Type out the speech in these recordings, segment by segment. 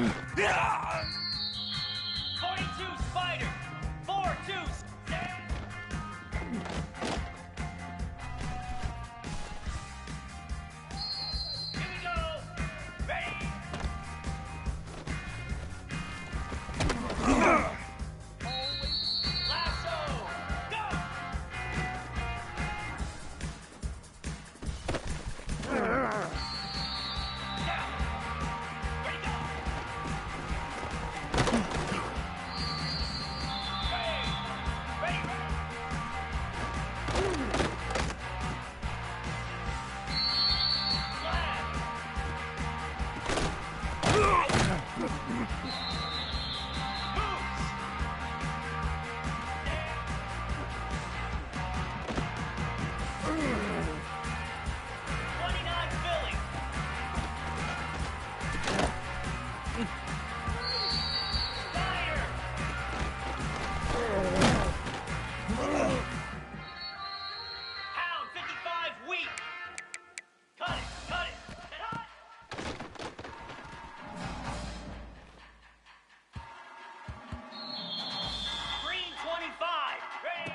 42 Spider! 4-2 stand! Here we go! Ready? Lasso! Go! Now! Ready, go! Ready! Ready, ready! Slap! Moves! 29 Philly! Fire! Hound 55 weak! Cut it! Cut it! Cut! Green 25! Ready?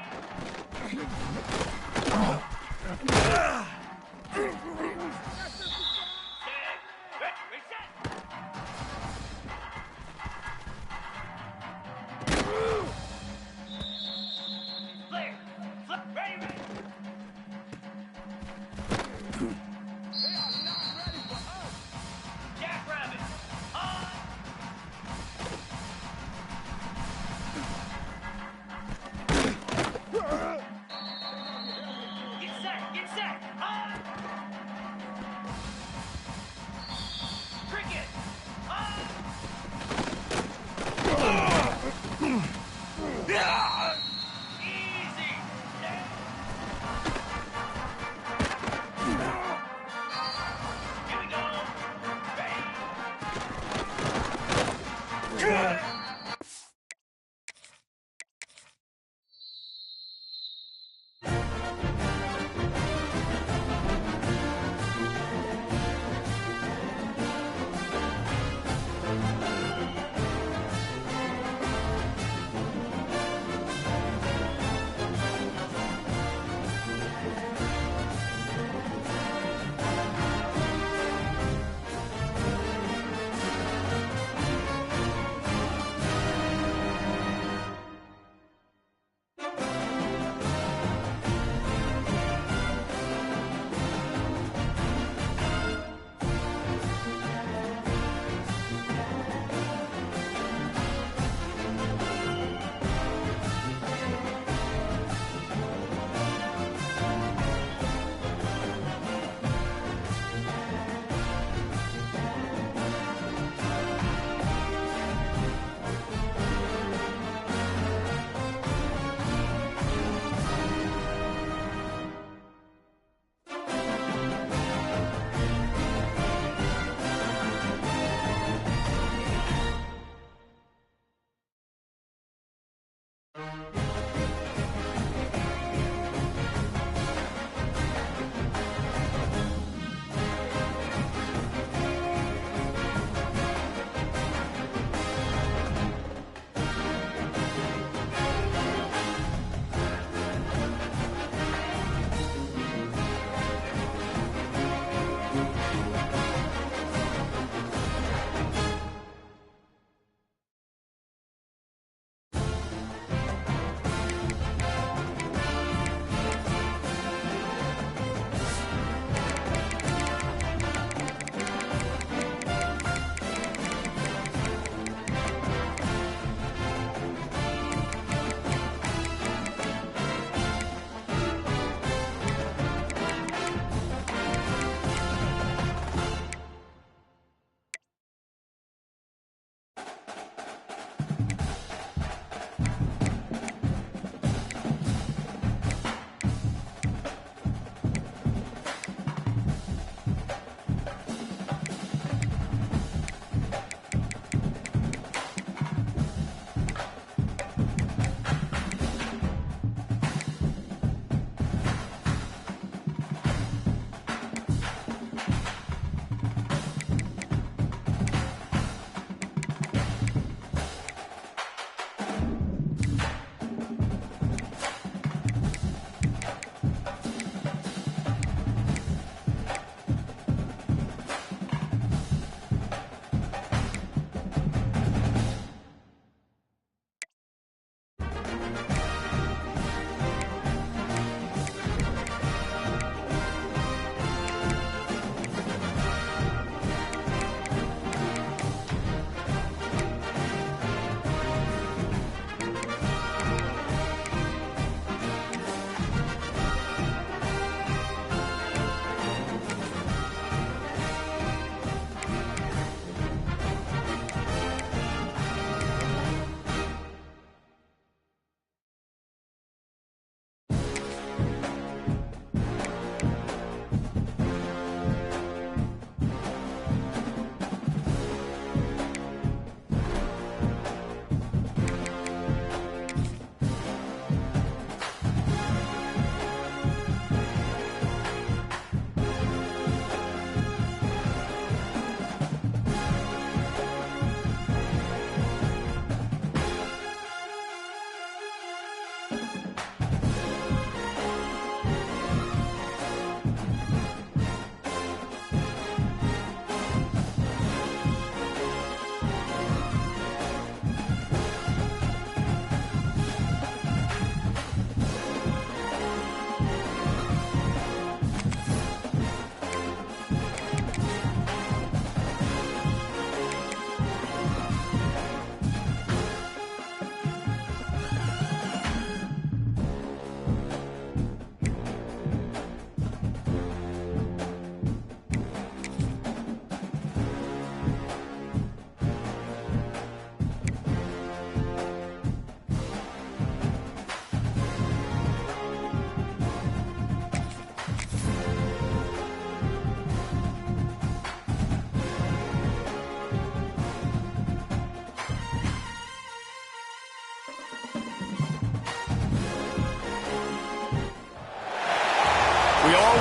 Stand! Reset! Flare! Flip! Ready, ready! Jackrabbit! On! Get set! Get set! On! Cricket! On! Easy! Here we go! Ready?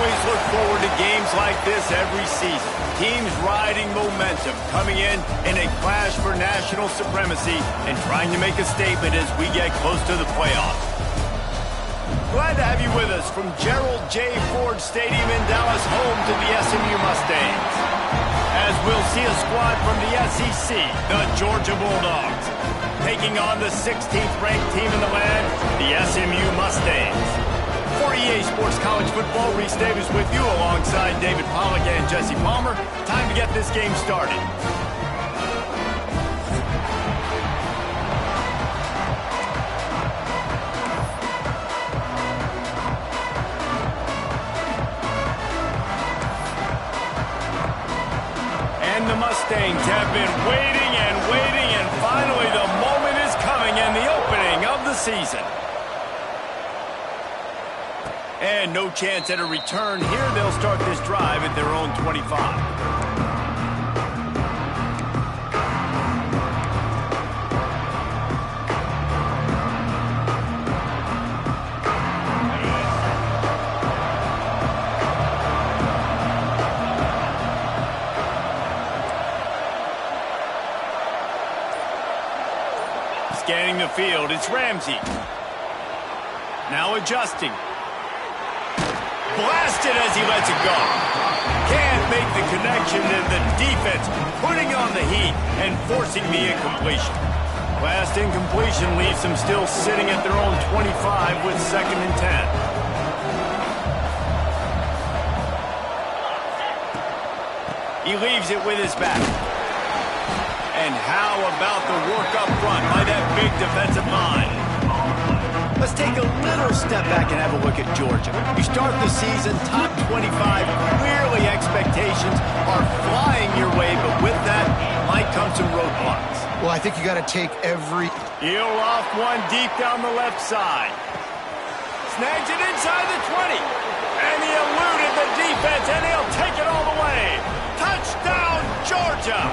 always look forward to games like this every season. Teams riding momentum, coming in a clash for national supremacy and trying to make a statement as we get close to the playoffs. Glad to have you with us from Gerald J. Ford Stadium in Dallas, home to the SMU Mustangs. As we'll see a squad from the SEC, the Georgia Bulldogs, taking on the 16th ranked team in the land, the SMU Mustangs. For EA Sports College Football, Reese Davis with you alongside David Pollack and Jesse Palmer. Time to get this game started. And the Mustangs have been waiting and waiting, and finally the moment is coming and the opening of the season. And no chance at a return here. They'll start this drive at their own 25. Scanning the field, it's Ramsey. Now adjusting. Blasted as he lets it go. Can't make the connection, and the defense putting on the heat and forcing the incompletion. Last incompletion leaves them still sitting at their own 25 with 2nd and 10. He leaves it with his back. And how about the work up front by that big defensive line? Let's take a little step back and have a look at Georgia. You start the season top 25. Clearly expectations are flying your way, but with that might come some roadblocks. Well, I think you got to take every... He'll off one deep down the left side. Snags it inside the 20. And he eluded the defense, and he'll take it all the way. Touchdown, Georgia!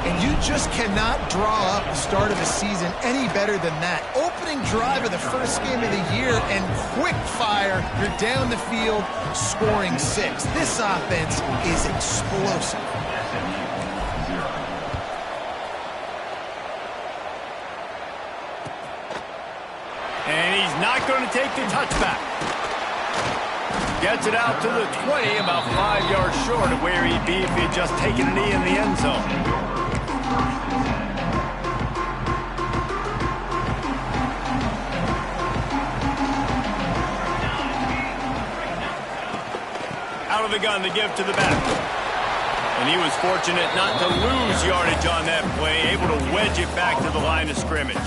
And you just cannot draw up the start of a season any better than that. Opening drive of the first game of the year and quick fire, you're down the field scoring 6. This offense is explosive. And he's not going to take the touchback. Gets it out to the 20, about 5 yards short of where he'd be if he'd just taken a knee in the end zone. Out of the gun to give to the back. And he was fortunate not to lose yardage on that play, able to wedge it back to the line of scrimmage.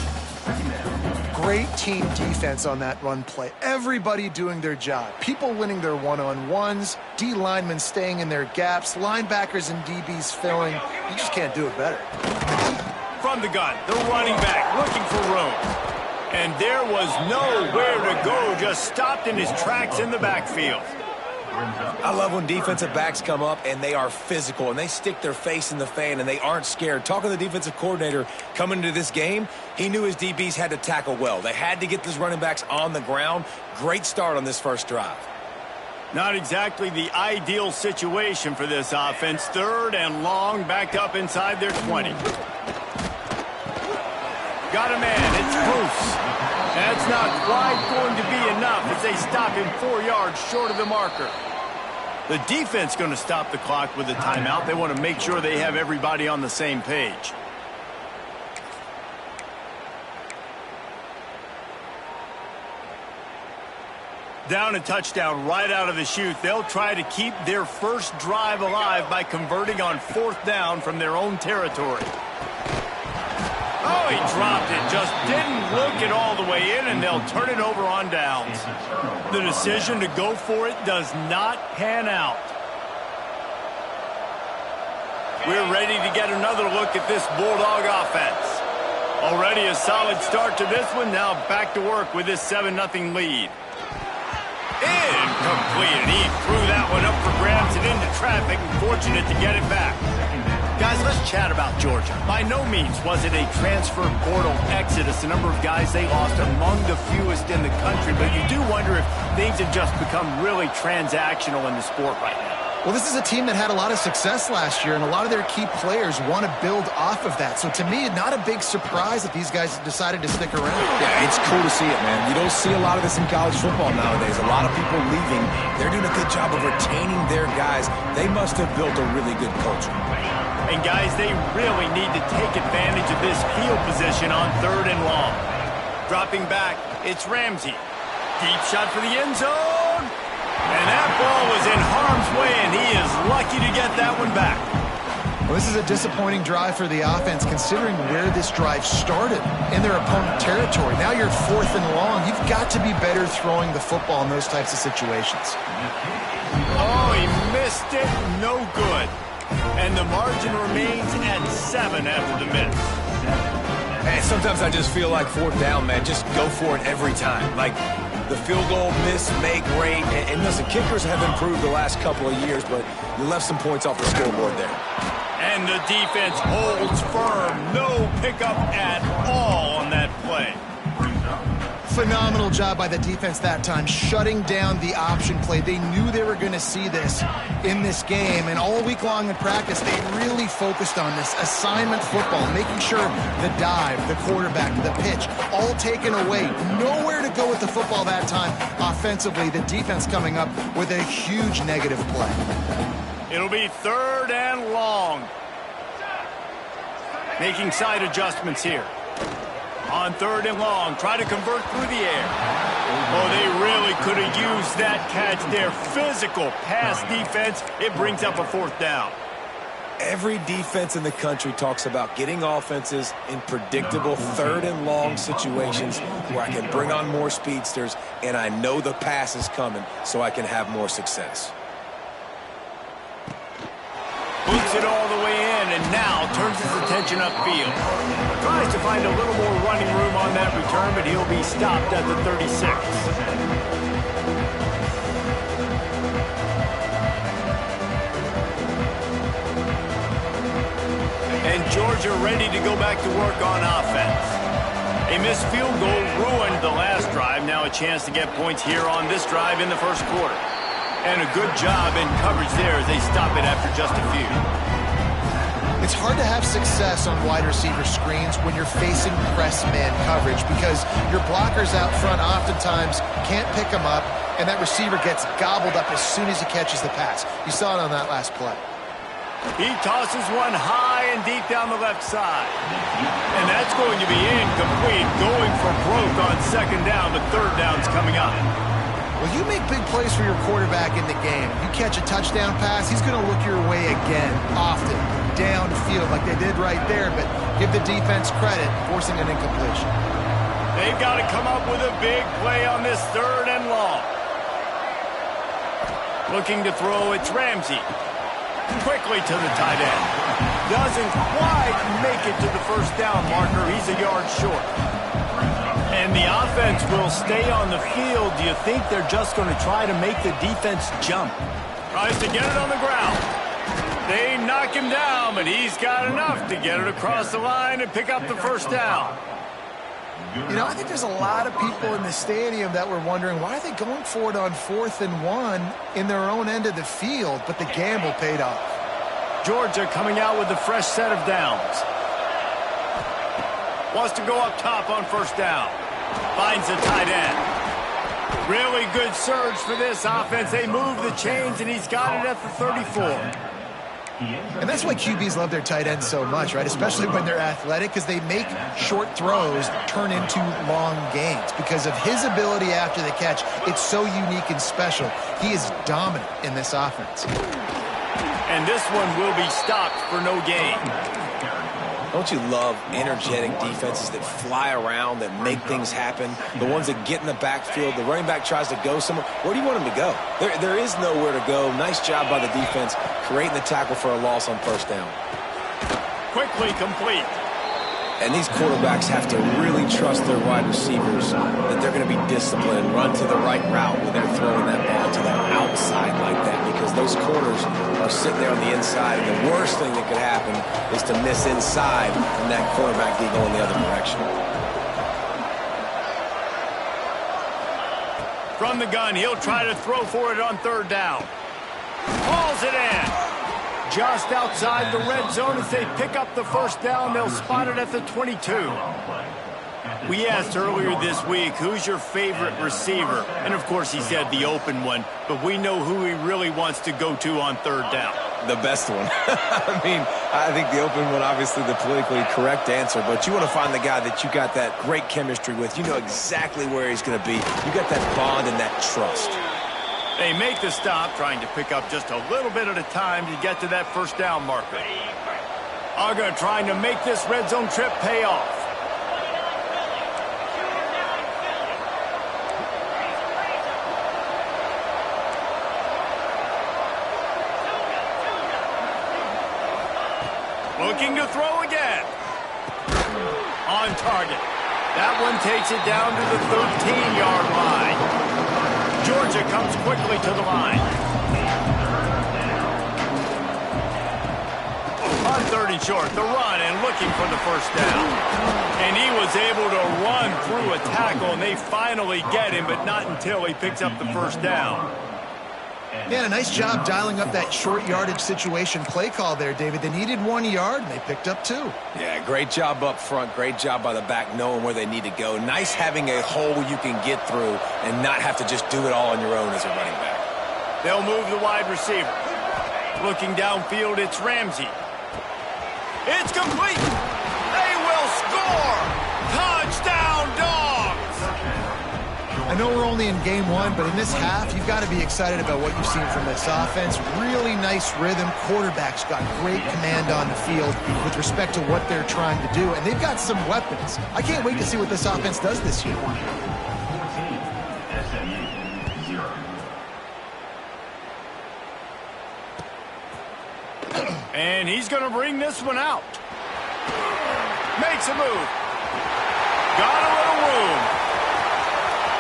Great team defense on that run play. Everybody doing their job. People winning their one-on-ones, D linemen staying in their gaps, linebackers and DBs filling. You just can't do it better. From the gun, the running back looking for room. And there was nowhere to go, just stopped in his tracks in the backfield. I love when defensive backs come up and they are physical and they stick their face in the fan and they aren't scared. Talking to the defensive coordinator coming into this game, he knew his DBs had to tackle well. They had to get these running backs on the ground. Great start on this first drive. Not exactly the ideal situation for this offense. 3rd and long, backed up inside their 20. Got a man, it's Bruce. That's not quite going to be enough as they stop him 4 yards short of the marker. The defense going to stop the clock with a timeout. They want to make sure they have everybody on the same page. Down a touchdown right out of the chute. They'll try to keep their first drive alive by converting on 4th down from their own territory. Oh, he dropped it. Just didn't look it all the way in, and they'll turn it over on downs. The decision to go for it does not pan out. We're ready to get another look at this Bulldog offense. Already a solid start to this one. Now back to work with this 7-0 lead. Incomplete. He threw that one up for grabs and into traffic, and fortunate to get it back. Guys, let's chat about Georgia. By no means was it a transfer portal exodus, the number of guys they lost among the fewest in the country, but you do wonder if things have just become really transactional in the sport right now. Well, this is a team that had a lot of success last year, and a lot of their key players want to build off of that. So to me, not a big surprise that these guys decided to stick around. Yeah, it's cool to see it, man. You don't see a lot of this in college football nowadays. A lot of people leaving. They're doing a good job of retaining their guys. They must have built a really good culture. And guys, they really need to take advantage of this field position on 3rd and long. Dropping back, it's Ramsey. Deep shot for the end zone. And that ball was in harm's way, and he is lucky to get that one back. Well, this is a disappointing drive for the offense, considering where this drive started in their opponent territory. Now you're 4th and long. You've got to be better throwing the football in those types of situations. Oh, he missed it. No good. And the margin remains at 7 after the miss. Hey, sometimes I just feel like 4th down, man. Just go for it every time. Like, the field goal miss, make rate. And listen, kickers have improved the last couple of years, but you left some points off the scoreboard there. And the defense holds firm. No pickup at all on that play. Phenomenal job by the defense that time, shutting down the option play. They knew they were going to see this in this game, and all week long in practice, they really focused on this assignment football, making sure the dive, the quarterback, the pitch, all taken away. Nowhere to go with the football that time offensively. The defense coming up with a huge negative play. It'll be 3rd and long. Making side adjustments here. On 3rd and long, try to convert through the air. Oh, they really could have used that catch there. Physical pass defense. It brings up a 4th down. Every defense in the country talks about getting offenses in predictable 3rd and long situations where I can bring on more speedsters and I know the pass is coming so I can have more success. Boots it all the way in and now turns his attention upfield. Tries to find a little more running room on that return, but he'll be stopped at the 36. And Georgia ready to go back to work on offense. A missed field goal ruined the last drive. Now a chance to get points here on this drive in the 1st quarter. And a good job in coverage there as they stop it after just a few. It's hard to have success on wide receiver screens when you're facing press man coverage because your blockers out front oftentimes can't pick them up, and that receiver gets gobbled up as soon as he catches the pass. You saw it on that last play. He tosses one high and deep down the left side. And that's going to be incomplete, going for broke on 2nd down, but 3rd down's coming up. Well, you make big plays for your quarterback in the game. You catch a touchdown pass, he's going to look your way again, often, downfield like they did right there, but give the defense credit, forcing an incompletion. They've got to come up with a big play on this 3rd and long. Looking to throw, it's Ramsey. Quickly to the tight end. Doesn't quite make it to the 1st down marker. He's a yard short. And the offense will stay on the field. Do you think they're just going to try to make the defense jump? Tries to get it on the ground. They knock him down, but he's got enough to get it across the line and pick up the 1st down. You know, I think there's a lot of people in the stadium that were wondering, why are they going for it on 4th and 1 in their own end of the field? But the gamble paid off. Georgia coming out with a fresh set of downs. Wants to go up top on 1st down. Finds the tight end. Really good surge for this offense. They move the chains, and he's got it at the 34. And that's why QBs love their tight ends so much, right? Especially when they're athletic, because they make short throws turn into long gains. Because of his ability after the catch, it's so unique and special. He is dominant in this offense. And this one will be stopped for no gain. Don't you love energetic defenses that fly around, that make things happen? The ones that get in the backfield, the running back tries to go somewhere. Where do you want him to go? There is nowhere to go. Nice job by the defense, creating the tackle for a loss on 1st down. Quickly complete. And these quarterbacks have to really trust their wide receivers that they're going to be disciplined, run to the right route when they're throwing that ball to the outside like that, because those corners are sitting there on the inside, and the worst thing that could happen is to miss inside and that quarterback be going the other direction. From the gun, he'll try to throw for it on third down. Hauls it in. Just outside the red zone. As they pick up the first down, they'll spot it at the 22. We asked earlier this week, who's your favorite receiver? And, of course, he said the open one, but we know who he really wants to go to on third down. The best one. I mean, I think the open one, obviously the politically correct answer, but you want to find the guy that you got that great chemistry with. You know exactly where he's going to be. You got that bond and that trust. They make the stop, trying to pick up just a little bit at a time to get to that first down marker. Uga trying to make this red zone trip pay off. Looking to throw again. On target. That one takes it down to the 13-yard line. Georgia comes quickly to the line. On third and short, the run and looking for the first down. And he was able to run through a tackle, and they finally get him, but not until he picks up the first down. Yeah, a nice job dialing up that short yardage situation play call there, David. They needed 1 yard, and they picked up 2. Yeah, great job up front. Great job by the back knowing where they need to go. Nice having a hole you can get through and not have to just do it all on your own as a running back. They'll move the wide receiver. Looking downfield, it's Ramsey. It's complete. They will score. Touchdown, Dogs. I know we're only in game 1, but in this half, you've got to be excited about what you've seen from this offense. Really nice rhythm. Quarterback's got great command on the field with respect to what they're trying to do, and they've got some weapons. I can't wait to see what this offense does this year. And he's going to bring this one out. Makes a move. Got a little room.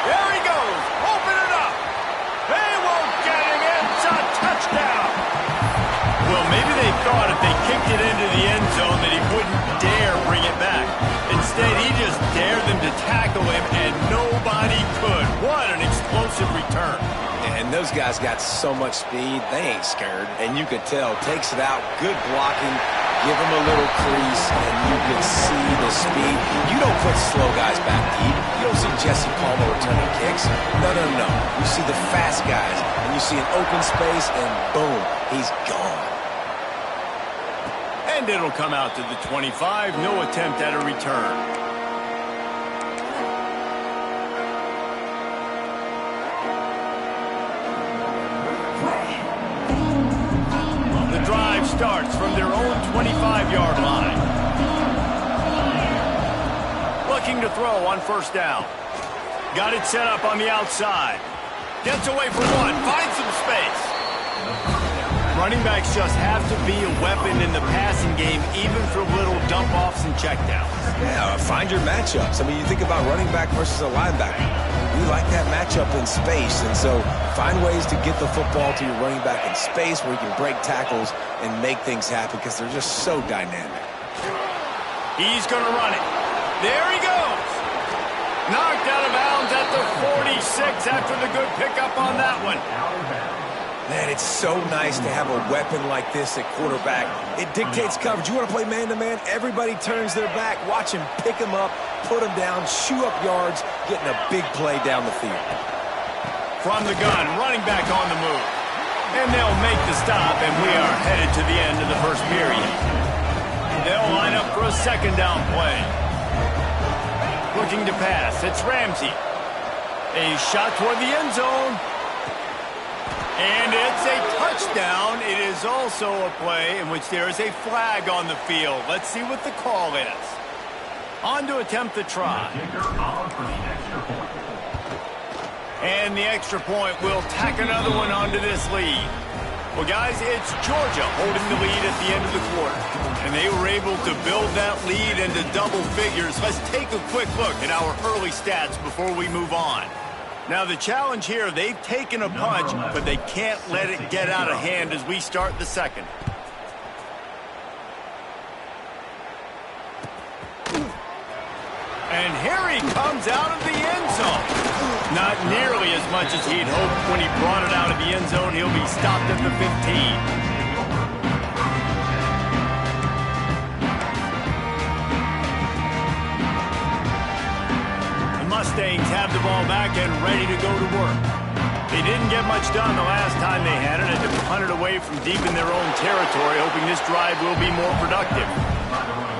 There he goes. Open it up. They won't get him. It's a touchdown. Well, maybe they thought if they kicked it into the end zone that he wouldn't dare bring it back. Instead, he just dared them to tackle him, and nobody could. What an explosive return. And those guys got so much speed, they ain't scared. And you could tell, takes it out, good blocking, give them a little crease, and you can see the speed. You don't put slow guys back deep. You don't see Jesse Palmer returning kicks. No. You see the fast guys, and you see an open space, and boom, he's gone. And it'll come out to the 25. No attempt at a return. Drive starts from their own 25-yard line. Looking to throw on first down. Got it set up on the outside. Gets away from one. Finds some space. Running backs just have to be a weapon in the passing game, even for little dump-offs and checkdowns. Yeah, find your matchups. I mean, you think about running back versus a linebacker. We like that matchup in space, and so find ways to get the football to your running back in space where you can break tackles and make things happen because they're just so dynamic. He's going to run it. There he goes. Knocked out of bounds at the 46 after the good pickup on that one. Man, it's so nice to have a weapon like this at quarterback. It dictates coverage. You want to play man-to-man? Everybody turns their back. Watch him pick him up, put him down, shoot up yards, getting a big play down the field. From the gun, running back on the move. And they'll make the stop, and we are headed to the end of the first period. They'll line up for a second down play. Looking to pass. It's Ramsey. A shot toward the end zone. And it's a touchdown. It is also a play in which there is a flag on the field. Let's see what the call is. On to attempt the try. And the extra point will tack another one onto this lead. Well, guys, it's Georgia holding the lead at the end of the quarter. And they were able to build that lead into double figures. Let's take a quick look at our early stats before we move on. Now, the challenge here, they've taken a punch, but they can't let it get out of hand as we start the second. And here he comes out of the end zone. Not nearly as much as he'd hoped when he brought it out of the end zone. He'll be stopped at the 15. The Mustangs have the ball back and ready to go to work. They didn't get much done the last time they had it, and to punt it away from deep in their own territory, hoping this drive will be more productive.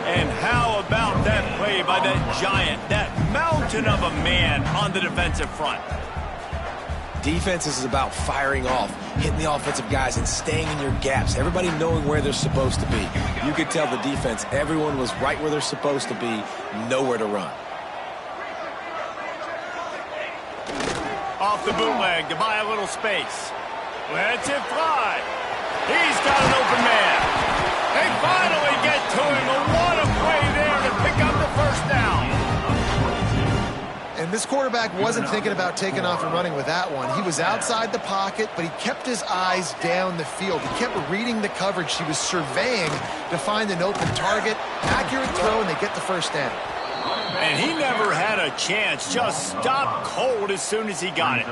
And how about that play by that giant, that mountain of a man on the defensive front? Defense is about firing off, hitting the offensive guys, and staying in your gaps. Everybody knowing where they're supposed to be. You could tell the defense, everyone was right where they're supposed to be, nowhere to run. Off the bootleg to buy a little space. Lets it fly. He's got an open man. They finally get to him. What a play there to pick up the first down. And this quarterback wasn't thinking about taking off and running with that one. He was outside the pocket, but he kept his eyes down the field. He kept reading the coverage. He was surveying to find an open target. Accurate throw, and they get the first down. And he never had a chance. Just stopped cold as soon as he got it.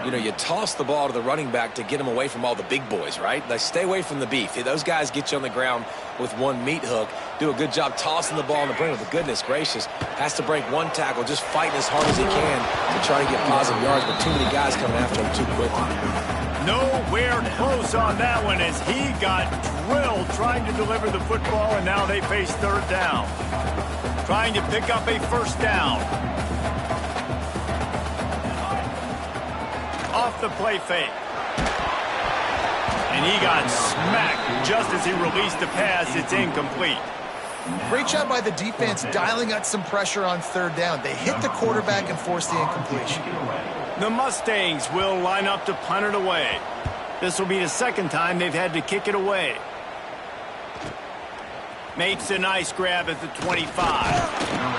You know, you toss the ball to the running back to get him away from all the big boys, right? Like, stay away from the beef. Those guys get you on the ground with one meat hook. Do a good job tossing the ball in the brain. But goodness gracious, has to break one tackle, just fighting as hard as he can to try to get positive yards, but too many guys coming after him too quickly. Nowhere close on that one as he got drilled trying to deliver the football, and now they face third down. Trying to pick up a first down. Off the play fake. And he got smacked just as he released the pass. It's incomplete. Great job by the defense dialing out some pressure on third down. They hit the quarterback and forced the incompletion. The Mustangs will line up to punt it away. This will be the second time they've had to kick it away. Makes a nice grab at the 25.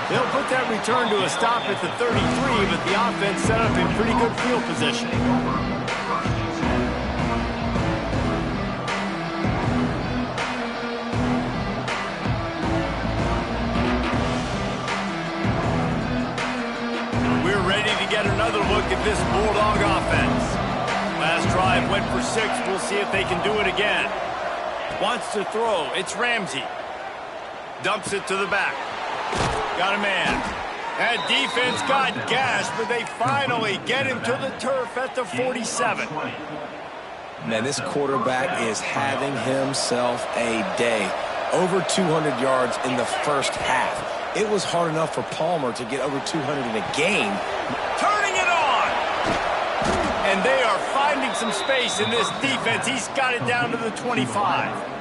They'll put that return to a stop at the 33, but the offense set up in pretty good field position. We're ready to get another look at this Bulldog offense. Last drive went for 6. We'll see if they can do it again. Wants to throw. It's Ramsey. Dumps it to the back. Got a man. That defense got gashed, but they finally get him to the turf at the 47. Man, this quarterback is having himself a day. Over 200 yards in the first half. It was hard enough for Palmer to get over 200 in a game. Turning it on! And they are finding some space in this defense. He's got it down to the 25.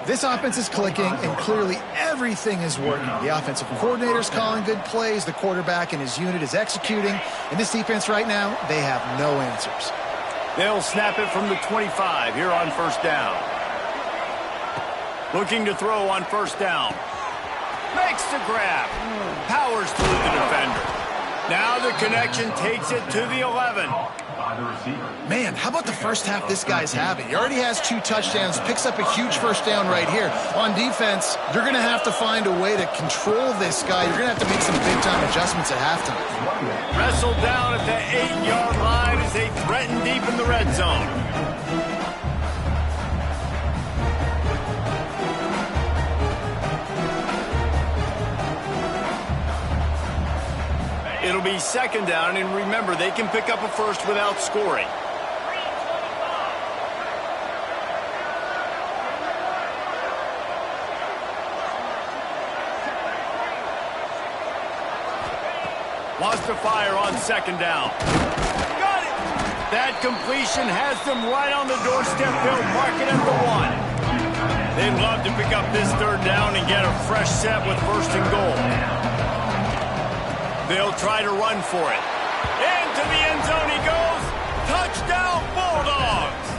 This offense is clicking, and clearly everything is working. The offensive coordinator's calling good plays. The quarterback and his unit is executing. And this defense right now, they have no answers. They'll snap it from the 25 here on first down. Looking to throw on first down. Makes the grab. Powers through the defender. Now the connection takes it to the 11. Man, how about the first half this guy's having? He already has 2 touchdowns, picks up a huge first down right here. On defense, you're going to have to find a way to control this guy. You're going to have to make some big-time adjustments at halftime. Wrestled down at the 8-yard line as they threaten deep in the red zone. It'll be second down, and remember, they can pick up a first without scoring. Wants to fire on second down. Got it! That completion has them right on the doorstep. They'll mark it at the 1. They'd love to pick up this third down and get a fresh set with first and goal. They'll try to run for it. Into the end zone he goes. Touchdown, Bulldogs!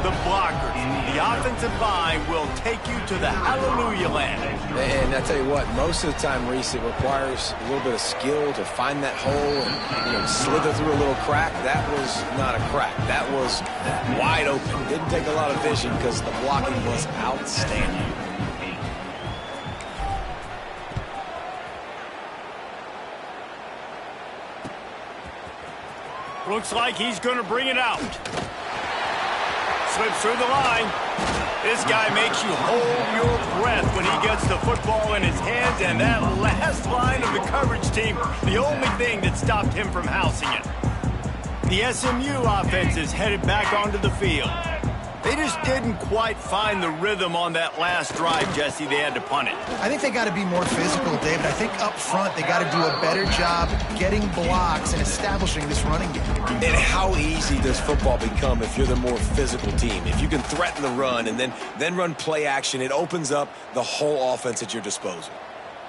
the blockers. The offensive line will take you to the hallelujah land. And I tell you what, most of the time, Reese, it requires a little bit of skill to find that hole and slither through a little crack. That was not a crack. That was wide open. Didn't take a lot of vision because the blocking was outstanding. Looks like he's going to bring it out. Slips through the line. This guy makes you hold your breath when he gets the football in his hands, and that last line of the coverage team, the only thing that stopped him from housing it. The SMU offense is headed back onto the field. They just didn't quite find the rhythm on that last drive, Jesse. They had to punt it. I think they got to be more physical, David. I think up front they got to do a better job getting blocks and establishing this running game. And how easy does football become if you're the more physical team? If you can threaten the run and then run play action, it opens up the whole offense at your disposal.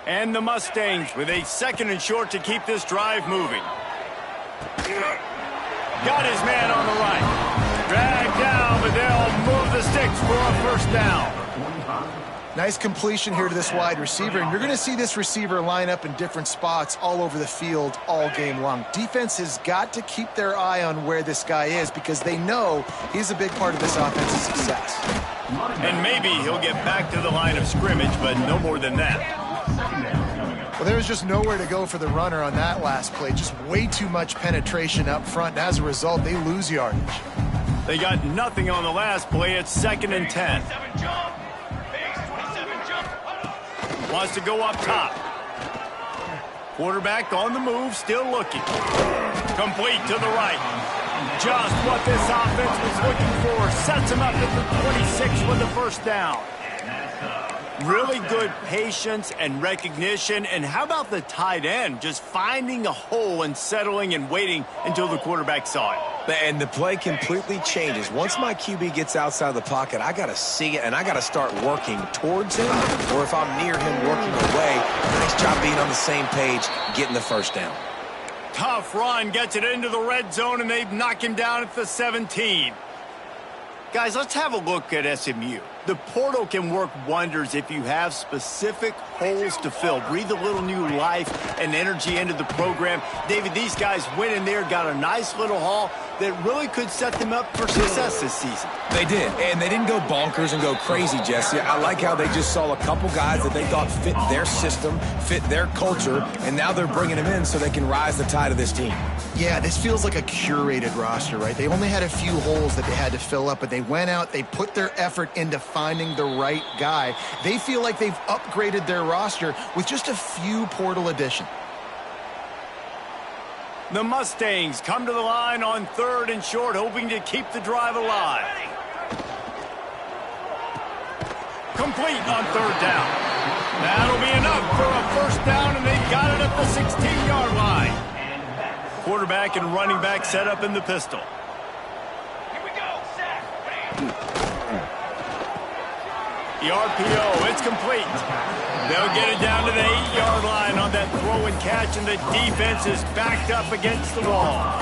And the Mustangs with a 2nd and short to keep this drive moving. Got his man on the right. Dragged down, but they'll move the sticks for a first down. Nice completion here to this wide receiver, and you're going to see this receiver line up in different spots all over the field all game long. Defense has got to keep their eye on where this guy is because they know he's a big part of this offense's success. And maybe he'll get back to the line of scrimmage, but no more than that. Well, there was just nowhere to go for the runner on that last play. Just way too much penetration up front, and as a result, they lose yardage. They got nothing on the last play. It's 2nd and 10. 27 jump. Biggs, 27 jump. Wants to go up top. Quarterback on the move, still looking. Complete to the right. Just what this offense was looking for. Sets him up at the 26 with the first down. Really good patience and recognition. And how about the tight end? Just finding a hole and settling and waiting until the quarterback saw it. And the play completely changes. Once my QB gets outside of the pocket, I got to see it, and I got to start working towards him, or if I'm near him, working away. Nice job being on the same page, getting the first down. Tough run, gets it into the red zone, and they knock him down at the 17. Guys, let's have a look at SMU. The portal can work wonders if you have specific holes to fill. Breathe a little new life and energy into the program. David, these guys went in there, got a nice little haul that really could set them up for success this season. They did, and they didn't go bonkers and go crazy, Jesse. I like how they just saw a couple guys that they thought fit their system, fit their culture, and now they're bringing them in so they can rise the tide of this team. Yeah, this feels like a curated roster, right? They only had a few holes that they had to fill up, but they went out, they put their effort into finding the right guy. They feel like they've upgraded their roster with just a few portal additions. The Mustangs come to the line on 3rd and short, hoping to keep the drive alive. Complete on 3rd down. That'll be enough for a first down, and they got it at the 16-yard line. Quarterback and running back set up in the pistol. Here we go. Sack. The RPO, it's complete. They'll get it down to the 8-yard line on that throw and catch, and the defense is backed up against the wall.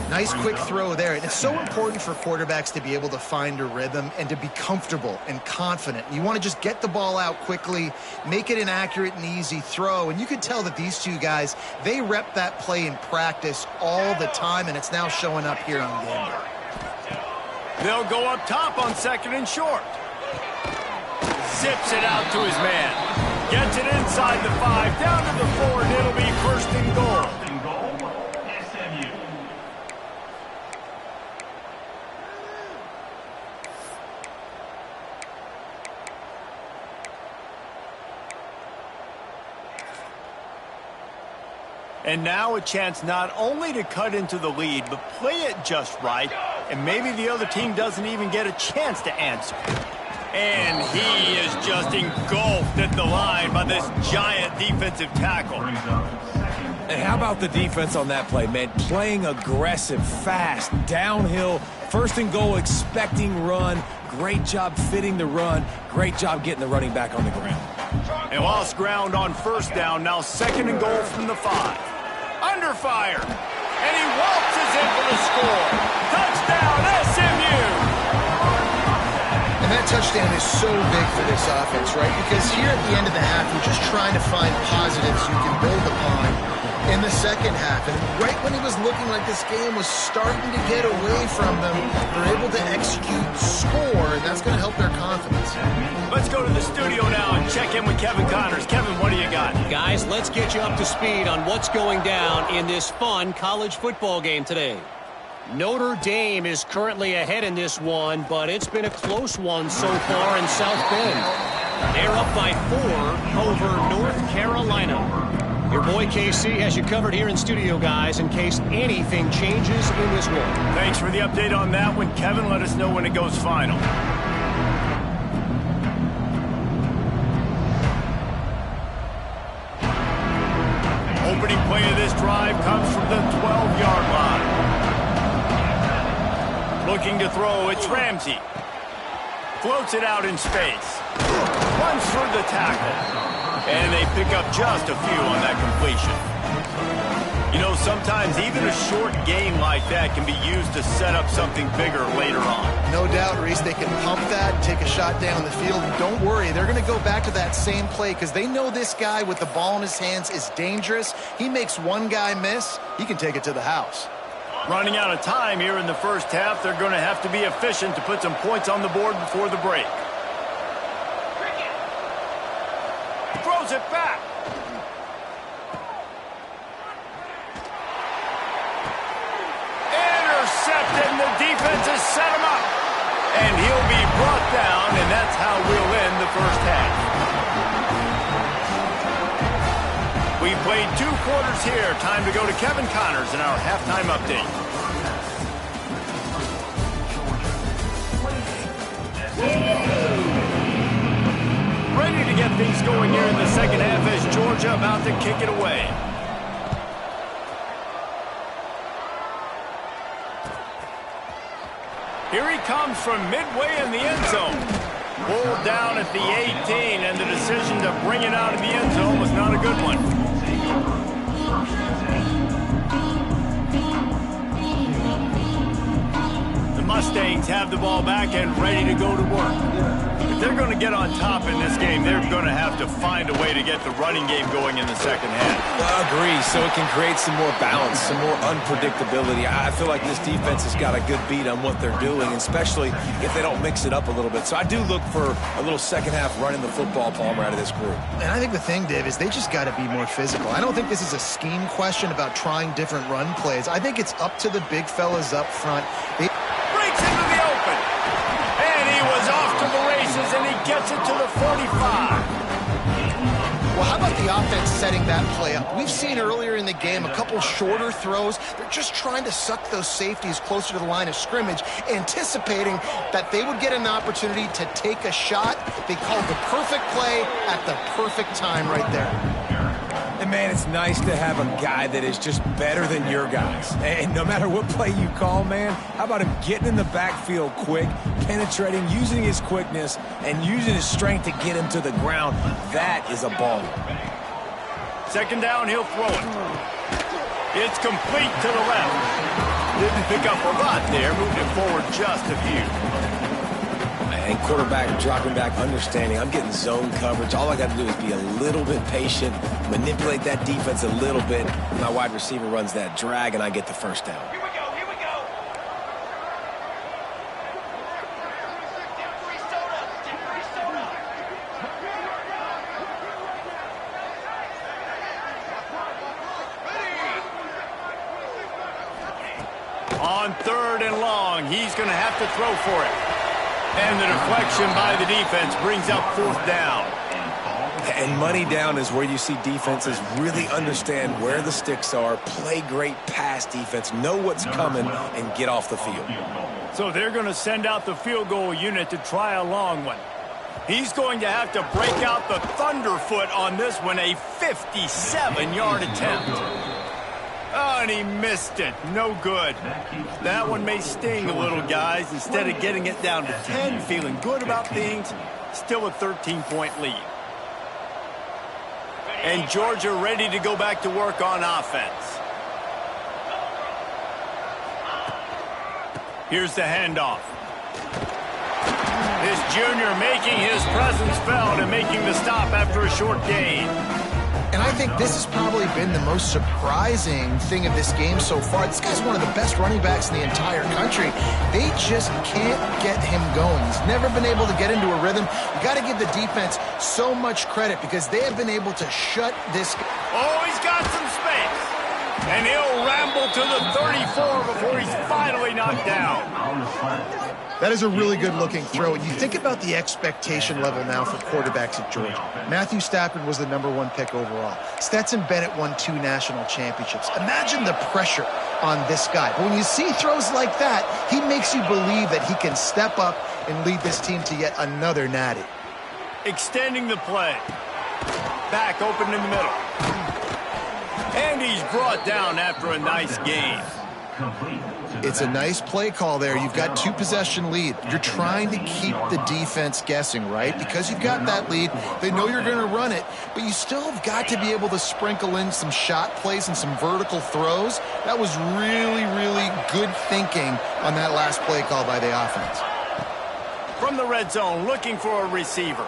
Nice quick throw there. And it's so important for quarterbacks to be able to find a rhythm and to be comfortable and confident. You want to just get the ball out quickly, make it an accurate and easy throw. And you could tell that these two guys, they rep that play in practice all the time, and it's now showing up here on game day. They'll go up top on 2nd and short. Zips it out to his man. Gets it inside the 5, down to the 4, and it'll be 1st and goal. SMU. And now a chance not only to cut into the lead, but play it just right, and maybe the other team doesn't even get a chance to answer. And he is just engulfed at the line by this giant defensive tackle. And how about the defense on that play, man? Playing aggressive, fast, downhill, 1st and goal, expecting run. Great job fitting the run. Great job getting the running back on the ground. And lost ground on 1st down, now 2nd and goal from the 5. Under fire. And he waltzes in for the score. Touchdown, SMU! touchdown is so big for this offense, right? Because here at the end of the half, you're just trying to find positives you can build upon in the second half. And right when it was looking like this game was starting to get away from them, they're able to execute, score, and that's going to help their confidence. Let's go to the studio now and check in with Kevin Connors. Kevin, what do you got? Guys, let's get you up to speed on what's going down in this fun college football game today. Notre Dame is currently ahead in this one, but it's been a close one so far in South Bend. They're up by 4 over North Carolina. Your boy KC has you covered here in studio, guys, in case anything changes in this one. Thanks for the update on that one, Kevin. Let us know when it goes final. Opening play of this drive comes from the 12-yard line. Looking to throw, it's Ramsey. Floats it out in space. Runs through the tackle. And they pick up just a few on that completion. You know, sometimes even a short game like that can be used to set up something bigger later on. No doubt, Reese, they can pump that, take a shot down the field. And don't worry, they're going to go back to that same play because they know this guy with the ball in his hands is dangerous. He makes one guy miss, he can take it to the house. Running out of time here in the first half, they're going to have to be efficient to put some points on the board before the break. Throws it back. Intercepted, and the defense has set him up. And he'll be brought down, and that's how we'll end the first half. We played 2 quarters here. Time to go to Kevin Connors in our halftime update. Ready to get things going here in the second half as Georgia about to kick it away. Here he comes from midway in the end zone. Pulled down at the 18, and the decision to bring it out of the end zone was not a good one. The Mustangs have the ball back and ready to go to work. If they're going to get on top in this game, they're going to have to find a way to get the running game going in the second half. I agree, so it can create some more balance, some more unpredictability. I feel like this defense has got a good beat on what they're doing, especially if they don't mix it up a little bit. So I do look for a little second half running the football, Palmer, out of this group. And I think the thing, Dave, is they just got to be more physical. I don't think this is a scheme question about trying different run plays. I think it's up to the big fellas up front. Breaks into the open. And he was off to the races, and he gets it to the 45. Well, how about the offense setting that play up? We've seen earlier in the game a couple shorter throws. They're just trying to suck those safeties closer to the line of scrimmage, anticipating that they would get an opportunity to take a shot. They called the perfect play at the perfect time right there. And, man, it's nice to have a guy that is just better than your guys. And no matter what play you call, man, how about him getting in the backfield quick, penetrating, using his quickness, and using his strength to get him to the ground. That is a baller. Second down, he'll throw it. It's complete to the left. Didn't pick up a lot there, moved it forward just a few. And quarterback dropping back, understanding I'm getting zone coverage. All I got to do is be a little bit patient, manipulate that defense a little bit. My wide receiver runs that drag, and I get the first down. Here we go, here we go. Free soda. On 3rd and long, he's going to have to throw for it. And the deflection by the defense brings up 4th down. And money down is where you see defenses really understand where the sticks are, play great pass defense, know what's coming, and get off the field. So they're going to send out the field goal unit to try a long one. He's going to have to break out the thunderfoot on this one, a 57-yard attempt. Oh, and he missed it. No good. That one may sting a little, guys. Instead of getting it down to 10, feeling good about things, still a 13-point lead. And Georgia ready to go back to work on offense. Here's the handoff. This junior making his presence felt and making the stop after a short gain. And I think this has probably been the most surprising thing of this game so far. This guy's one of the best running backs in the entire country. They just can't get him going. He's never been able to get into a rhythm. You got to give the defense so much credit because they have been able to shut this. Oh, he's got some space. And he'll ramble to the 34 before he's finally knocked down. That is a really good-looking throw. And you think about the expectation level now for quarterbacks at Georgia. Matthew Stafford was the #1 pick overall. Stetson Bennett won 2 national championships. Imagine the pressure on this guy. But when you see throws like that, he makes you believe that he can step up and lead this team to yet another natty. Extending the play. Back open in the middle. And he's brought down after a nice gain. It's a nice play call there. You've got 2-possession lead. You're trying to keep the defense guessing, right? Because you've got that lead. They know you're going to run it, but you still have got to be able to sprinkle in some shot plays and some vertical throws. That was really, really good thinking on that last play call by the offense. From the red zone, looking for a receiver.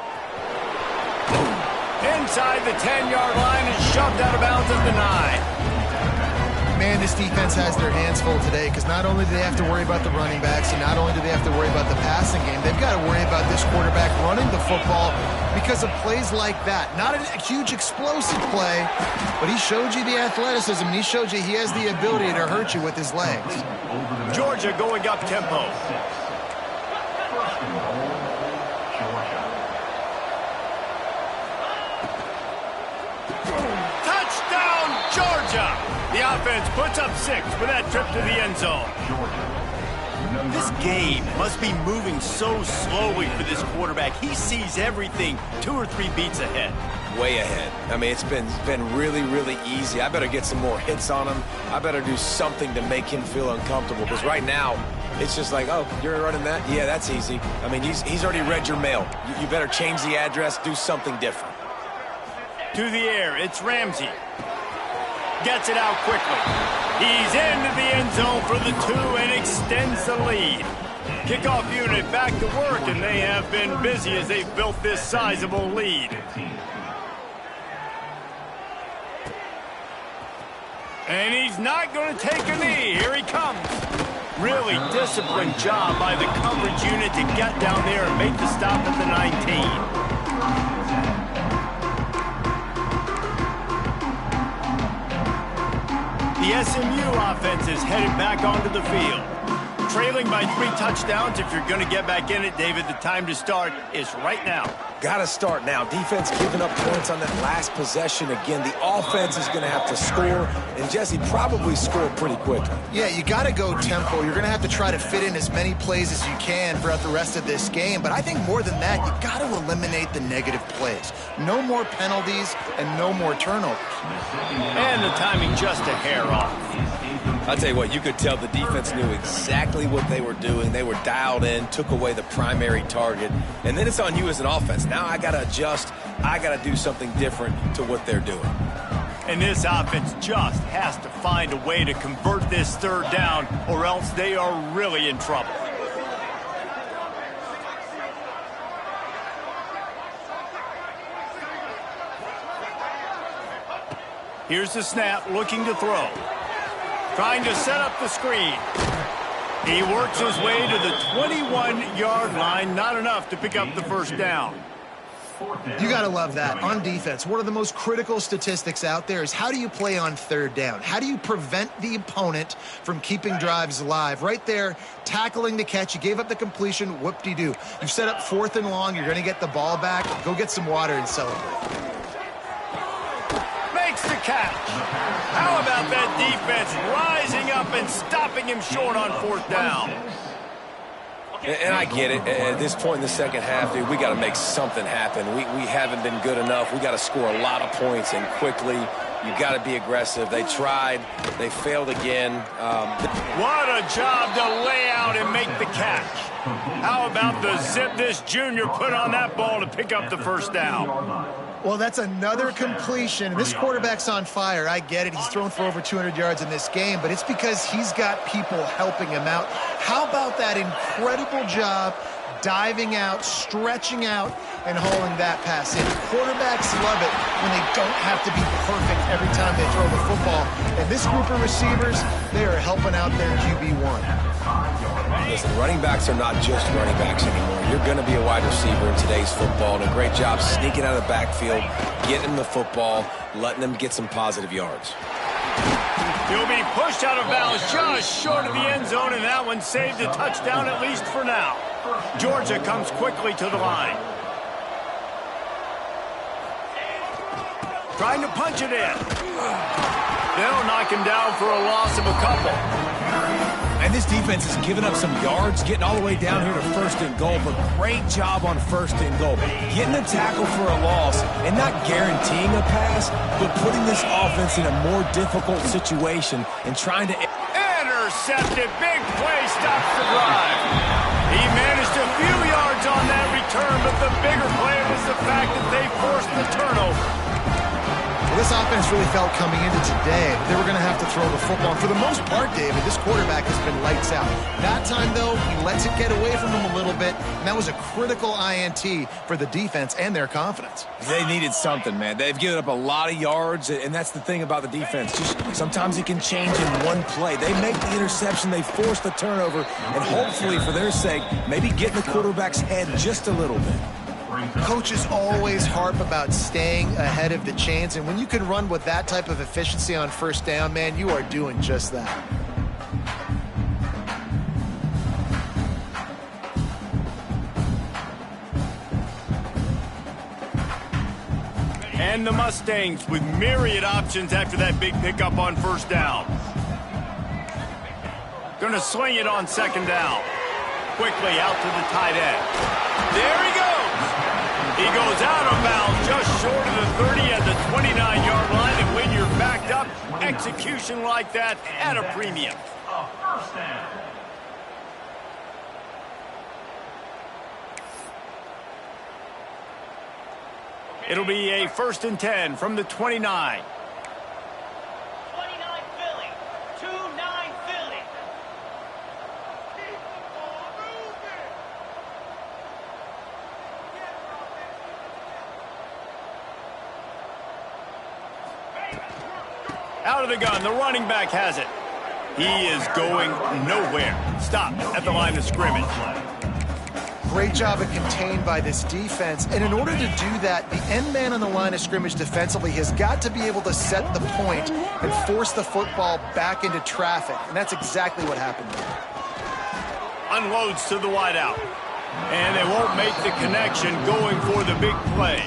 Inside the 10-yard line and shoved out of bounds at the 9. Man, this defense has their hands full today because not only do they have to worry about the running backs and not only do they have to worry about the passing game, they've got to worry about this quarterback running the football because of plays like that. Not a huge explosive play, but he showed you the athleticism and he showed you he has the ability to hurt you with his legs. Georgia going up tempo. Touchdown, Georgia! The offense puts up 6 with that trip to the end zone. This game must be moving so slowly for this quarterback. He sees everything 2 or 3 beats ahead. Way ahead. I mean, it's been really, really easy. I better get some more hits on him. I better do something to make him feel uncomfortable because right now, it's just like, oh, you're running that? Yeah, that's easy. I mean, he's already read your mail. You better change the address, do something different. To the air, it's Ramsey. Gets it out quickly. He's into the end zone for the 2 and extends the lead. Kickoff unit back to work, and they have been busy as they've built this sizable lead. And he's not going to take a knee. Here he comes. Really disciplined job by the coverage unit to get down there and make the stop at the 19. The SMU offense is headed back onto the field. Trailing by 3 touchdowns. If you're going to get back in it, David, the time to start is right now. Got to start now. Defense giving up points on that last possession. Again, the offense is going to have to score, and Jesse probably score pretty quickly. Yeah, you got to go tempo. You're going to have to try to fit in as many plays as you can throughout the rest of this game. But I think more than that, you've got to eliminate the negative plays. No more penalties and no more turnovers. And the timing just a hair off. I'll tell you what, you could tell the defense knew exactly what they were doing. They were dialed in, took away the primary target, and then it's on you as an offense. Now I got to adjust. I got to do something different to what they're doing. And this offense just has to find a way to convert this 3rd down, or else they are really in trouble. Here's the snap, looking to throw. Trying to set up the screen. He works his way to the 21-yard line. Not enough to pick up the 1st down. You got to love that. On defense, one of the most critical statistics out there is how do you play on 3rd down? How do you prevent the opponent from keeping drives alive? Right there, tackling the catch. You gave up the completion. Whoop-de-doo. You've set up 4th and long. You're going to get the ball back. Go get some water and celebrate. Makes the catch. How about that defense rising up and stopping him short on 4th down? And I get it. At this point in the second half, dude, we got to make something happen. We haven't been good enough. We got to score a lot of points and quickly. You got to be aggressive. They tried. They failed again. What a job to lay out and make the catch. How about the zip this junior put on that ball to pick up the 1st down? Well, that's another completion. This quarterback's on fire. I get it. He's thrown for over 200 yards in this game, but it's because he's got people helping him out. How about that incredible job diving out, stretching out, and hauling that pass in. Quarterbacks love it when they don't have to be perfect every time they throw the football. And this group of receivers, they are helping out their QB1. Listen, running backs are not just running backs anymore. You're going to be a wide receiver in today's football, and a great job sneaking out of the backfield, getting the football, letting them get some positive yards. He'll be pushed out of bounds just short of the end zone, and that one saved a touchdown at least for now. Georgia comes quickly to the line. Trying to punch it in. They'll knock him down for a loss of a couple. And this defense has given up some yards, getting all the way down here to 1st and goal, but great job on 1st and goal. Getting a tackle for a loss and not guaranteeing a pass, but putting this offense in a more difficult situation and trying to... Intercepted. Big play stops the drive. He managed a few yards on that return, but the bigger play was the fact that they forced the turnover. Well, this offense really felt coming into today they were going to have to throw the football. And for the most part, David, this quarterback has been lights out. That time, though, he lets it get away from him a little bit, and that was a critical INT for the defense and their confidence. They needed something, man. They've given up a lot of yards, and that's the thing about the defense. Just sometimes it can change in one play. They make the interception, they force the turnover, and hopefully, for their sake, maybe get in the quarterback's head just a little bit. Coaches always harp about staying ahead of the chains, and when you can run with that type of efficiency on 1st down, man, you are doing just that. And the Mustangs with myriad options after that big pickup on 1st down. Going to swing it on 2nd down. Quickly out to the tight end. There he goes. He goes out of bounds just short of the 30 at the 29-yard line, and when you're backed up, execution like that at a premium. It'll be a 1st and 10 from the 29. 29 Philly. 2-9 Philly. Out of the gun, the running back has it. He is going nowhere. Stop at the line of scrimmage. Great job of contained by this defense. And in order to do that, the end man on the line of scrimmage defensively has got to be able to set the point and force the football back into traffic. And that's exactly what happened there. Unloads to the wideout. And they won't make the connection going for the big play.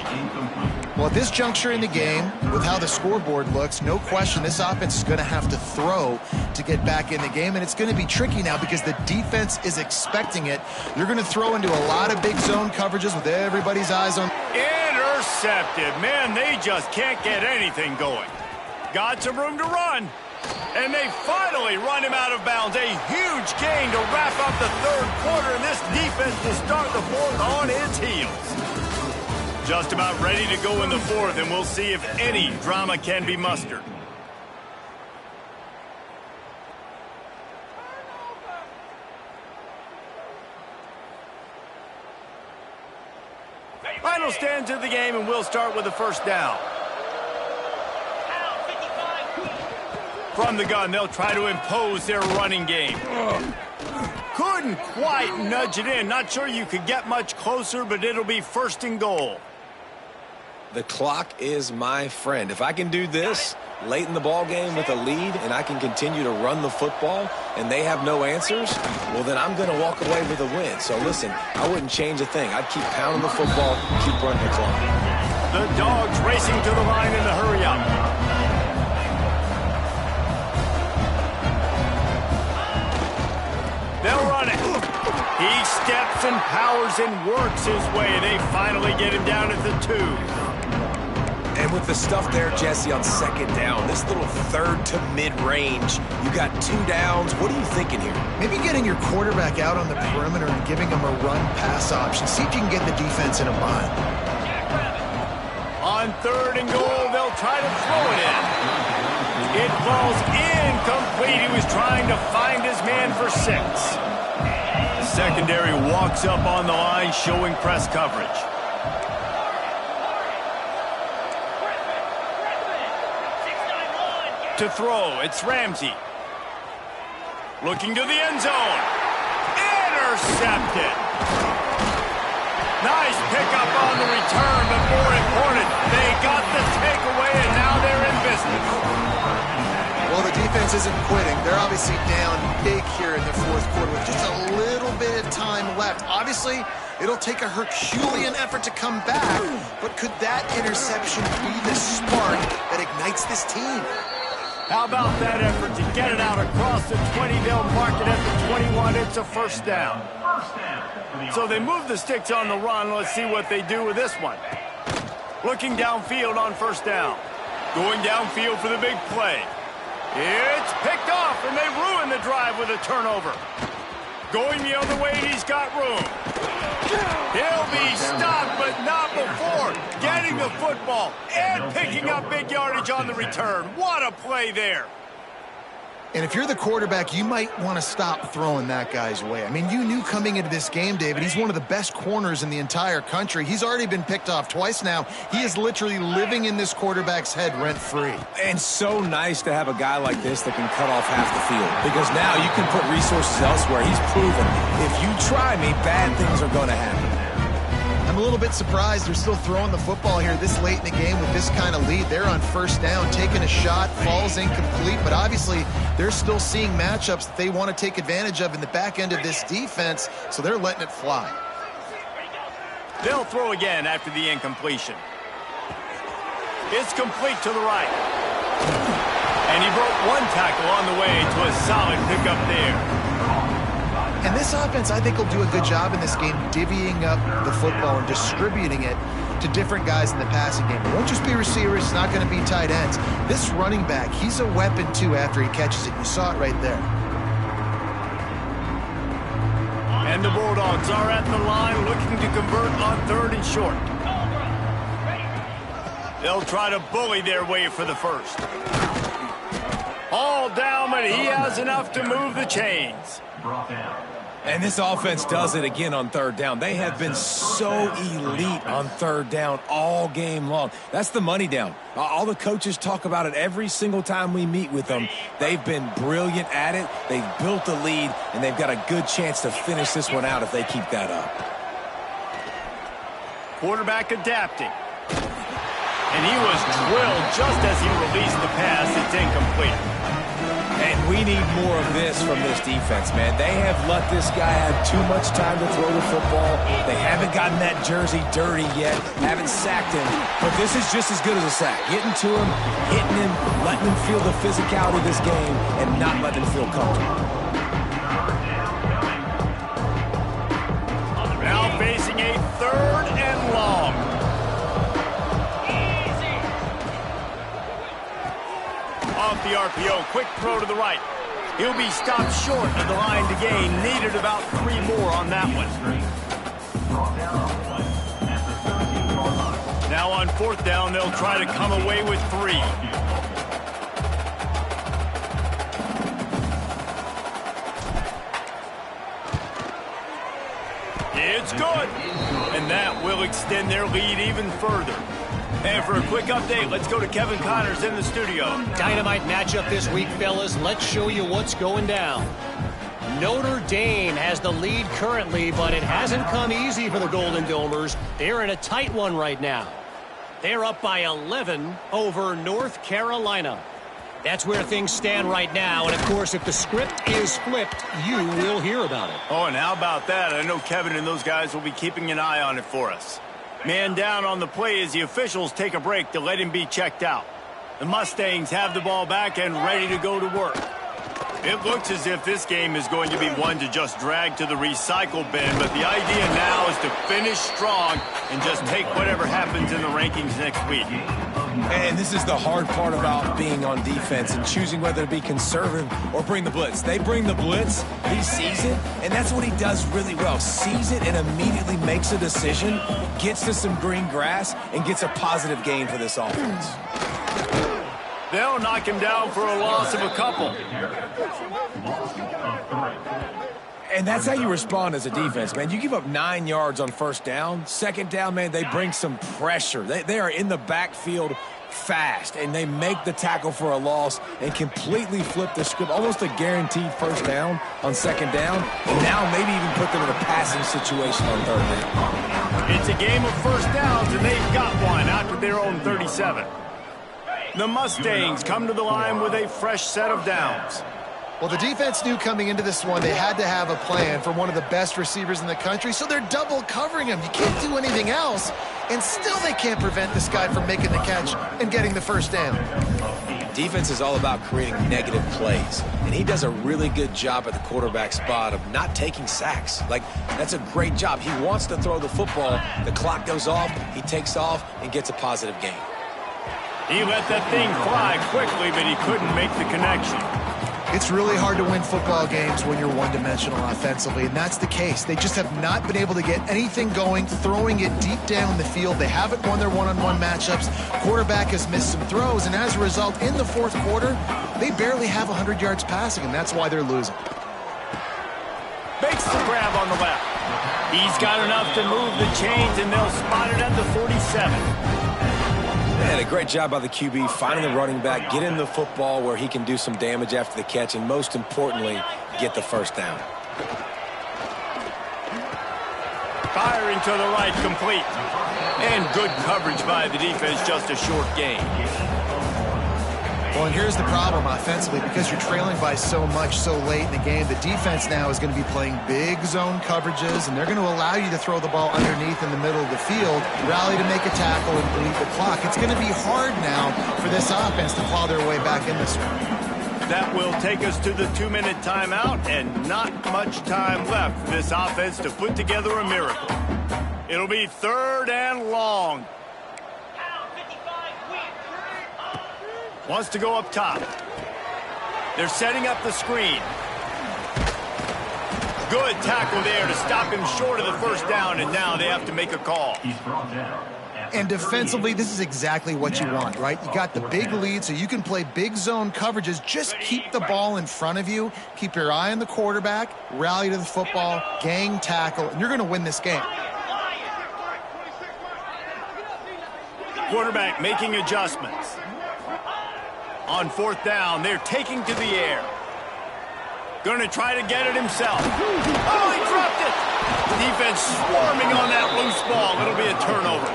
Well, at this juncture in the game, with how the scoreboard looks, no question this offense is going to have to throw to get back in the game, and it's going to be tricky now because the defense is expecting it. You're going to throw into a lot of big zone coverages with everybody's eyes on... Intercepted. Man, they just can't get anything going. Got some room to run. And they finally run him out of bounds. A huge gain to wrap up the 3rd quarter, and this defense will start the 4th on its heels. Just about ready to go in the 4th, and we'll see if any drama can be mustered. Final stands of the game, and we'll start with the 1st down. From the gun, they'll try to impose their running game. Couldn't quite nudge it in. Not sure you could get much closer, but it'll be 1st and goal. The clock is my friend. If I can do this late in the ball game with a lead and I can continue to run the football and they have no answers, well, then I'm going to walk away with a win. So, listen, I wouldn't change a thing. I'd keep pounding the football, keep running the clock. The Dogs racing to the line in the hurry-up. They'll run it. He steps and powers and works his way. They finally get him down at the 2. And with the stuff there, Jesse, on 2nd down, this little 3rd to mid-range, you got 2 downs. What are you thinking here? Maybe getting your quarterback out on the perimeter and giving him a run-pass option. See if you can get the defense in a bind. On 3rd and goal, they'll try to throw it in. It falls incomplete. He was trying to find his man for 6. The secondary walks up on the line, showing press coverage. To throw, it's Ramsey. Looking to the end zone. Intercepted. Nice pickup on the return, but more important, they got the takeaway, and now they're in business. Well, the defense isn't quitting. They're obviously down big here in the fourth quarter with just a little bit of time left. Obviously, it'll take a Herculean effort to come back, but could that interception be the spark that ignites this team? How about that effort to get it out across the 20? They'll mark it at the 21. It's a first down. So they move the sticks on the run. Let's see what they do with this one. Looking downfield on first down. Going downfield for the big play. It's picked off, and they ruin the drive with a turnover. Going the other way, and he's got room. He'll be stopped, but not before getting the football and picking up big yardage on the return. What a play there. And if you're the quarterback, you might want to stop throwing that guy's way. I mean, you knew coming into this game, David, he's one of the best corners in the entire country. He's already been picked off twice now. He is literally living in this quarterback's head rent-free. And so nice to have a guy like this that can cut off half the field. Because now you can put resources elsewhere. He's proven, if you try me, bad things are going to happen. I'm a little bit surprised they're still throwing the football here this late in the game with this kind of lead. They're on first down, taking a shot, falls incomplete, but obviously they're still seeing matchups that they want to take advantage of in the back end of this defense, so they're letting it fly. They'll throw again after the incompletion. It's complete to the right. And he broke one tackle on the way to a solid pickup there. And this offense, I think, will do a good job in this game divvying up the football and distributing it to different guys in the passing game. It won't just be receivers. It's not going to be tight ends. This running back, he's a weapon, too, after he catches it. You saw it right there. And the Bulldogs are at the line looking to convert on third and short. They'll try to bully their way for the first. All down, but he has enough to move the chains. And this offense does it again on third down. They have been so elite on third down all game long. That's the money down. All the coaches talk about it every single time we meet with them. They've been brilliant at it. They've built the lead, and they've got a good chance to finish this one out if they keep that up. Quarterback adapting. And he was drilled just as he released the pass. It's incomplete. And we need more of this from this defense, man. They have let this guy have too much time to throw the football. They haven't gotten that jersey dirty yet, haven't sacked him. But this is just as good as a sack. Getting to him, hitting him, letting him feel the physicality of this game, and not letting him feel comfortable. Now facing a third and long. Off the RPO, quick throw to the right. He'll be stopped short of the line to gain. Needed about 3 more on that one. Now on fourth down, they'll try to come away with 3. It's good. And that will extend their lead even further. And for a quick update, let's go to Kevin Connors in the studio. Dynamite matchup this week, fellas. Let's show you what's going down. Notre Dame has the lead currently, but it hasn't come easy for the Golden Domers. They're in a tight one right now. They're up by 11 over North Carolina. That's where things stand right now. And, of course, if the script is flipped, you will hear about it. Oh, and how about that? I know Kevin and those guys will be keeping an eye on it for us. Man down on the play as the officials take a break to let him be checked out. The Mustangs have the ball back and ready to go to work. It looks as if this game is going to be one to just drag to the recycle bin, but the idea now is to finish strong and just take whatever happens in the rankings next week. And this is the hard part about being on defense and choosing whether to be conservative or bring the blitz. They bring the blitz, he sees it, and that's what he does really well. Sees it and immediately makes a decision, gets to some green grass, and gets a positive gain for this offense. They'll knock him down for a loss of a couple. And that's how you respond as a defense, man. You give up 9 yards on first down. Second down, man, they bring some pressure. They are in the backfield fast, and they make the tackle for a loss and completely flip the script. Almost a guaranteed first down on second down, and now maybe even put them in a passing situation on third down. It's a game of first downs, and they've got one out to their own 37. The Mustangs come to the line with a fresh set of downs. Well, the defense knew coming into this one they had to have a plan for one of the best receivers in the country, so they're double covering him. You can't do anything else, and still they can't prevent this guy from making the catch and getting the first down. Defense is all about creating negative plays, and he does a really good job at the quarterback spot of not taking sacks. Like, that's a great job. He wants to throw the football. The clock goes off, he takes off, and gets a positive gain. He let that thing fly quickly, but he couldn't make the connection. It's really hard to win football games when you're one-dimensional offensively, and that's the case. They just have not been able to get anything going, throwing it deep down the field. They haven't won their one-on-one matchups. Quarterback has missed some throws, and as a result, in the fourth quarter, they barely have 100 yards passing, and that's why they're losing. Makes the grab on the left. He's got enough to move the chains, and they'll spot it at the 47. Man, a great job by the QB, finding the running back, get him the football where he can do some damage after the catch, and most importantly, get the first down. Firing to the right, complete. And good coverage by the defense, just a short gain. Well, and here's the problem offensively. Because you're trailing by so much so late in the game, the defense now is going to be playing big zone coverages, and they're going to allow you to throw the ball underneath in the middle of the field, rally to make a tackle, and bleed the clock. It's going to be hard now for this offense to claw their way back in this one. That will take us to the 2-minute timeout, and not much time left for this offense to put together a miracle. It'll be 3rd and long. Wants to go up top. They're setting up the screen. Good tackle there to stop him short of the first down, and now they have to make a call. And defensively, this is exactly what you want, right? You got the big lead, so you can play big zone coverages. Just keep the ball in front of you. Keep your eye on the quarterback. Rally to the football. Gang tackle. And you're going to win this game. Quarterback making adjustments. On 4th down, they're taking to the air. Going to try to get it himself. Oh, he dropped it! Defense swarming on that loose ball. It'll be a turnover.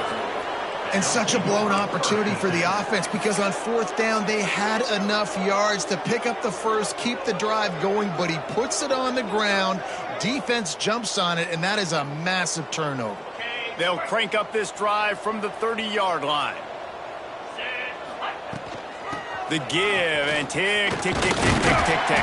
And such a blown opportunity for the offense, because on 4th down, they had enough yards to pick up the first, keep the drive going, but he puts it on the ground. Defense jumps on it, and that is a massive turnover. They'll crank up this drive from the 30-yard line. The give, and tick, tick, tick, tick, tick, tick, tick.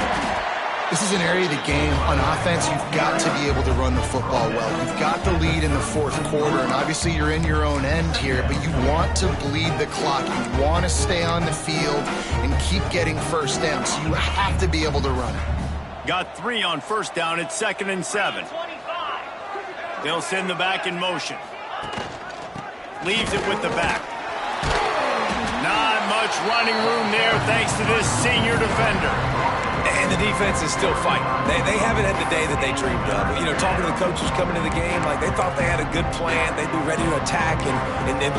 This is an area of the game on offense you've got to be able to run the football well. You've got the lead in the 4th quarter, and obviously you're in your own end here, but you want to bleed the clock. You want to stay on the field and keep getting first down, so you have to be able to run it. Got 3 on first down. It's 2nd and 7. They'll send the back in motion. Leaves it with the back. Not much running room there thanks to this senior defender. And the defense is still fighting. They haven't had the day that they dreamed of. You know, talking to the coaches coming to the game, like they thought they had a good plan. They'd be ready to attack and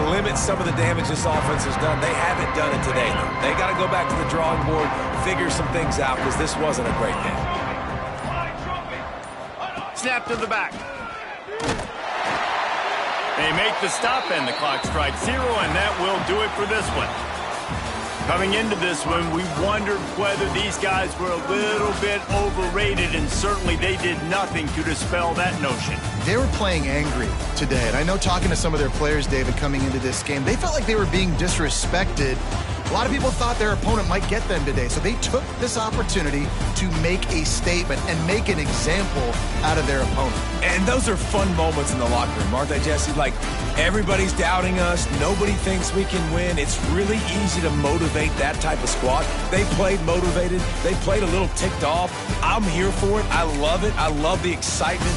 limit some of the damage this offense has done. They haven't done it today, though. They got to go back to the drawing board, figure some things out, because this wasn't a great game. Snap to the back. They make the stop, and the clock strikes 0, and that will do it for this one. Coming into this one, we wondered whether these guys were a little bit overrated, and certainly they did nothing to dispel that notion. They were playing angry today, and I know talking to some of their players, David, coming into this game, they felt like they were being disrespected. A lot of people thought their opponent might get them today, so they took this opportunity to make a statement and make an example out of their opponent. And those are fun moments in the locker room, aren't they, Jesse? Like, everybody's doubting us. Nobody thinks we can win. It's really easy to motivate that type of squad. They played motivated. They played a little ticked off. I'm here for it. I love it. I love the excitement.